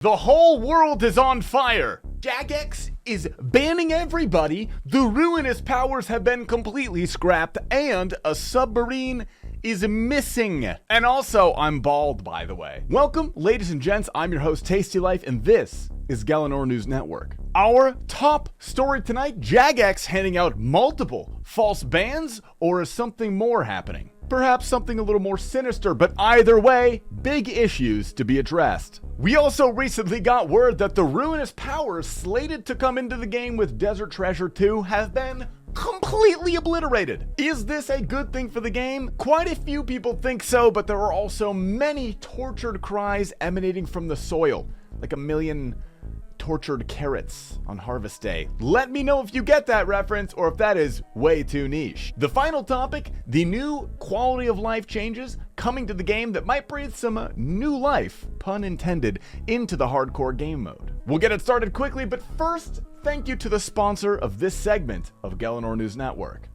The whole world is on fire. Jagex is banning everybody, the Ruinous Powers have been completely scrapped, and a submarine is missing. And also, I'm bald, by the way. Welcome, ladies and gents. I'm your host, TastyLife, and this is GNN News Network. Our top story tonight, Jagex handing out multiple false bans, or is something more happening? Perhaps something a little more sinister, but either way, big issues to be addressed. We also recently got word that the Ruinous Powers slated to come into the game with Desert Treasure 2 have been completely obliterated. Is this a good thing for the game? Quite a few people think so, but there are also many tortured cries emanating from the soil, like a million tortured carrots on harvest day. Let me know if you get that reference or if that is way too niche. The final topic, the new quality of life changes coming to the game that might breathe some new life, pun intended, into the hardcore game mode. We'll get it started quickly, but first, thank you to the sponsor of this segment of GNN News Network.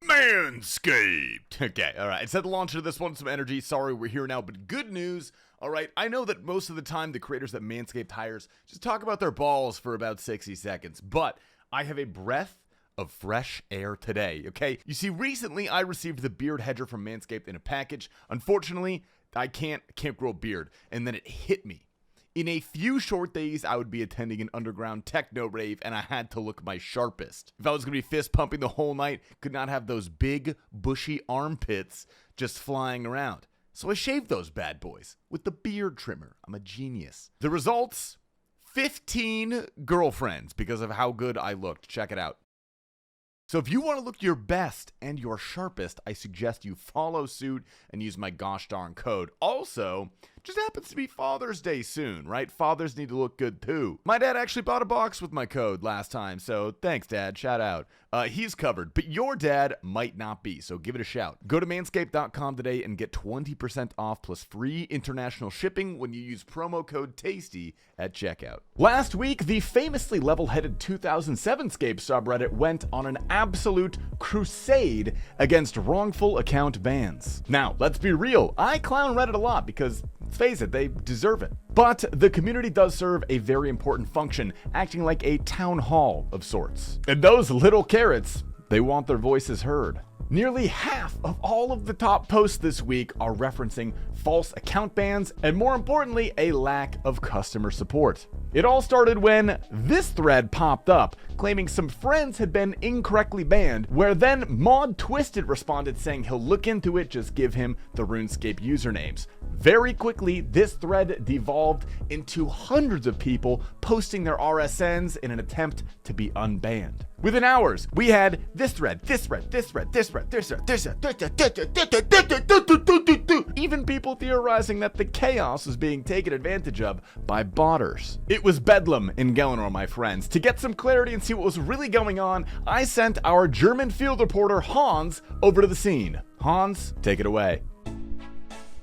Manscaped. Okay, all right. I said the launch of this one, some energy. Sorry, we're here now, but good news. All right, I know that most of the time the creators that Manscaped hires just talk about their balls for about 60 seconds, but I have a breath of fresh air today, okay? You see, recently I received the beard hedger from Manscaped in a package. Unfortunately, I can't grow a beard, and then it hit me. In a few short days, I would be attending an underground techno rave, and I had to look my sharpest. If I was going to be fist pumping the whole night, could not have those big, bushy armpits just flying around. So I shaved those bad boys with the beard trimmer. I'm a genius. The results, 15 girlfriends because of how good I looked. Check it out. So if you want to look your best and your sharpest, I suggest you follow suit and use my gosh darn code. Also, just happens to be Father's Day soon, right? Fathers need to look good too. My dad actually bought a box with my code last time, so thanks, Dad. Shout out. He's covered, but your dad might not be, so give it a shout. Go to manscaped.com today and get 20% off plus free international shipping when you use promo code TASTY at checkout. Last week, the famously level-headed 2007scape subreddit went on an absolute crusade against wrongful account bans. Now, let's be real, I clown Reddit a lot because, let's face it, they deserve it. But the community does serve a very important function, acting like a town hall of sorts. And those little carrots, they want their voices heard. Nearly half of all of the top posts this week are referencing false account bans and, more importantly, a lack of customer support. It all started when this thread popped up, claiming some friends had been incorrectly banned, where then Mod Twisted responded saying he'll look into it, just give him the RuneScape usernames. Very quickly, this thread devolved into hundreds of people posting their RSNs in an attempt to be unbanned. Within hours, we had this thread, even people theorizing that the chaos was being taken advantage of by botters. It was bedlam in GNN, my friends. To get some clarity and see what was really going on, I sent our German field reporter Hans over to the scene. Hans, take it away.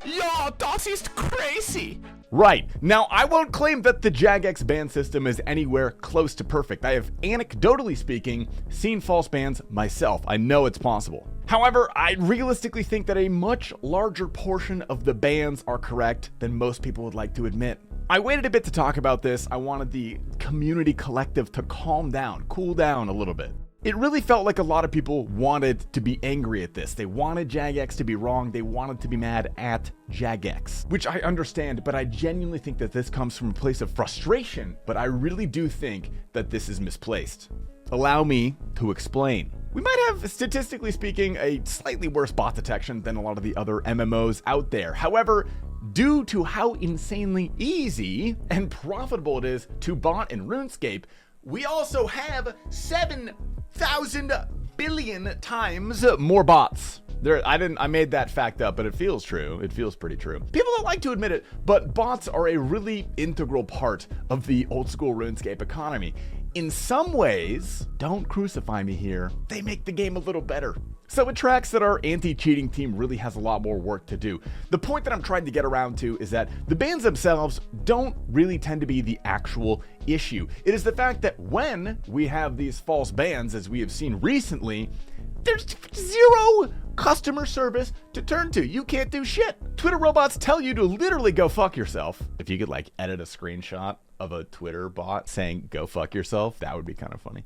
Ja, das ist crazy. Right. Now, I won't claim that the Jagex ban system is anywhere close to perfect. I have, anecdotally speaking, seen false bans myself. I know it's possible. However, I realistically think that a much larger portion of the bans are correct than most people would like to admit. I waited a bit to talk about this. I wanted the community collective to calm down, cool down a little bit. It really felt like a lot of people wanted to be angry at this. They wanted Jagex to be wrong. They wanted to be mad at Jagex, which I understand, but I genuinely think that this comes from a place of frustration, but I really do think that this is misplaced. Allow me to explain. We might have, statistically speaking, a slightly worse bot detection than a lot of the other MMOs out there. However, due to how insanely easy and profitable it is to bot in RuneScape, we also have 7,000 billion times more bots. I made that fact up, but it feels true. It feels pretty true. People don't like to admit it, but bots are a really integral part of the old school RuneScape economy. In some ways, don't crucify me here, they make the game a little better. So it tracks that our anti-cheating team really has a lot more work to do. The point that I'm trying to get around to is that the bans themselves don't really tend to be the actual issue. It is the fact that when we have these false bans, as we have seen recently, there's zero customer service to turn to. You can't do shit. Twitter robots tell you to literally go fuck yourself. If you could like edit a screenshot of a Twitter bot saying, go fuck yourself. That would be kind of funny.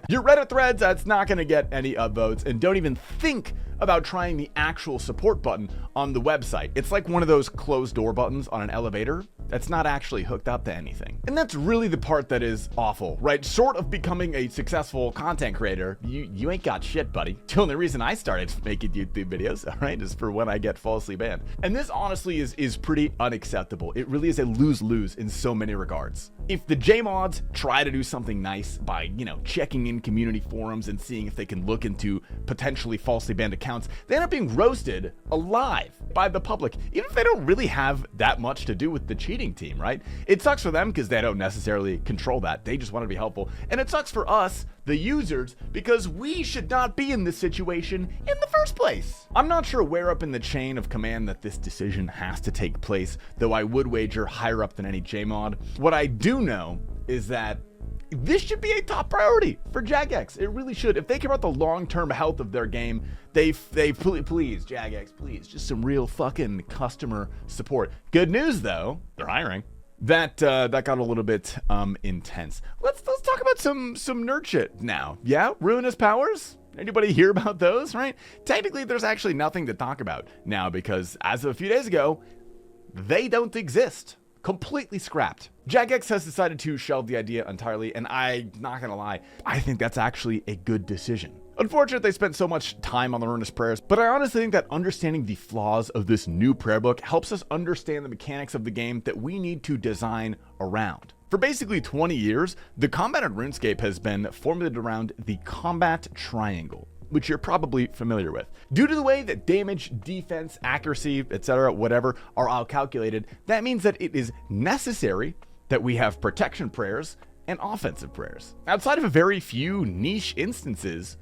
Your Reddit threads, that's not going to get any upvotes. And don't even think about trying the actual support button on the website. It's like one of those closed door buttons on an elevator that's not actually hooked up to anything. And that's really the part that is awful, right? Short of becoming a successful content creator, you ain't got shit, buddy. The only reason I started making YouTube videos, all right, is for when I get falsely banned. And this honestly is pretty unacceptable. It really is a lose-lose in so many regards. If the JMods try to do something nice by, checking in community forums and seeing if they can look into potentially falsely banned accounts, they end up being roasted alive by the public, even if they don't really have that much to do with the cheating team, right? It sucks for them because they don't necessarily control that. They just want to be helpful. And it sucks for us, the users, because we should not be in this situation in the first place. I'm not sure where up in the chain of command that this decision has to take place, though I would wager higher up than any JMod. What I do know is that this should be a top priority for Jagex. It really should. If they care about the long-term health of their game, they please, Jagex, please, just some real fucking customer support. Good news though, they're hiring. That got a little bit intense. Let's talk about some nerd shit now. Yeah, Ruinous Powers. Anybody hear about those, right? Technically, there's actually nothing to talk about now because as of a few days ago, they don't exist. Completely scrapped. Jagex has decided to shelve the idea entirely, and I'm not gonna lie, I think that's actually a good decision. Unfortunately, they spent so much time on the Ruinous Prayers, but I honestly think that understanding the flaws of this new prayer book helps us understand the mechanics of the game that we need to design around. For basically 20 years, the combat in RuneScape has been formulated around the combat triangle, which you're probably familiar with. Due to the way that damage, defense, accuracy, etc., whatever, are all calculated, that means that it is necessary that we have protection prayers and offensive prayers. Outside of a very few niche instances,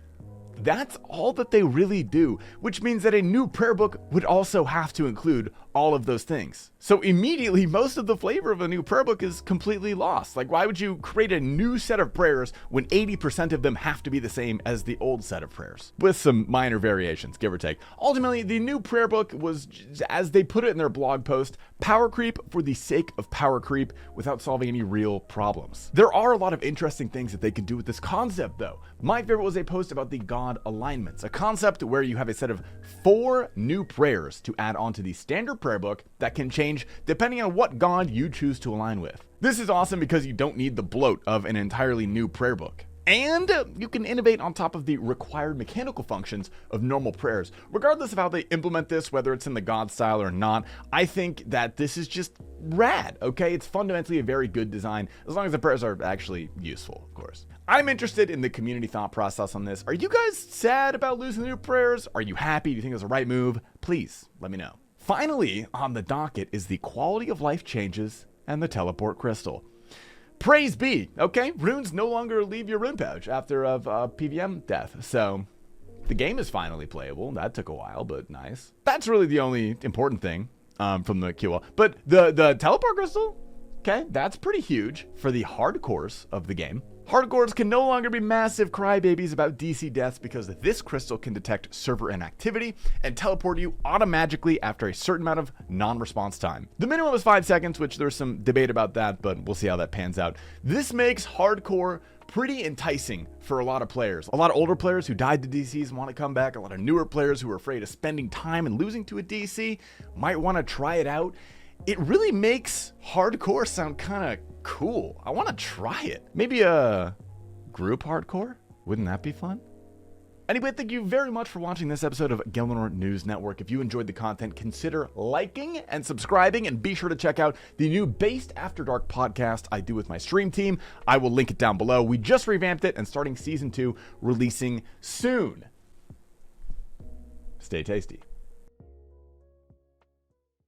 that's all that they really do, which means that a new prayer book would also have to include all of those things. So immediately, most of the flavor of a new prayer book is completely lost. Like, why would you create a new set of prayers when 80% of them have to be the same as the old set of prayers? With some minor variations, give or take. Ultimately, the new prayer book was, as they put it in their blog post, power creep for the sake of power creep without solving any real problems. There are a lot of interesting things that they can do with this concept, though. My favorite was a post about the God alignments, a concept where you have a set of 4 new prayers to add onto the standard prayer book that can change depending on what god you choose to align with. This is awesome because you don't need the bloat of an entirely new prayer book. And you can innovate on top of the required mechanical functions of normal prayers. Regardless of how they implement this, whether it's in the god style or not, I think that this is just rad, okay? It's fundamentally a very good design, as long as the prayers are actually useful, of course. I'm interested in the community thought process on this. Are you guys sad about losing the new prayers? Are you happy? Do you think it was the right move? Please, let me know. Finally, on the docket is the quality of life changes and the teleport crystal. Praise be, okay? Runes no longer leave your rune pouch after a PVM death, so the game is finally playable. That took a while, but nice. That's really the only important thing from the QL. But the teleport crystal, okay, that's pretty huge for the hardcores of the game. Hardcores can no longer be massive crybabies about DC deaths because this crystal can detect server inactivity and teleport you automatically after a certain amount of non-response time. The minimum is 5 seconds, which there's some debate about that, but we'll see how that pans out. This makes hardcore pretty enticing for a lot of players. A lot of older players who died to DCs want to come back. A lot of newer players who are afraid of spending time and losing to a DC might want to try it out. It really makes hardcore sound kind of cool. I want to try it. Maybe a group hardcore? Wouldn't that be fun? Anyway, thank you very much for watching this episode of Gillinor News Network. If you enjoyed the content, consider liking and subscribing, and be sure to check out the new Based After Dark podcast I do with my stream team. I will link it down below. We just revamped it and starting season 2, releasing soon. Stay tasty.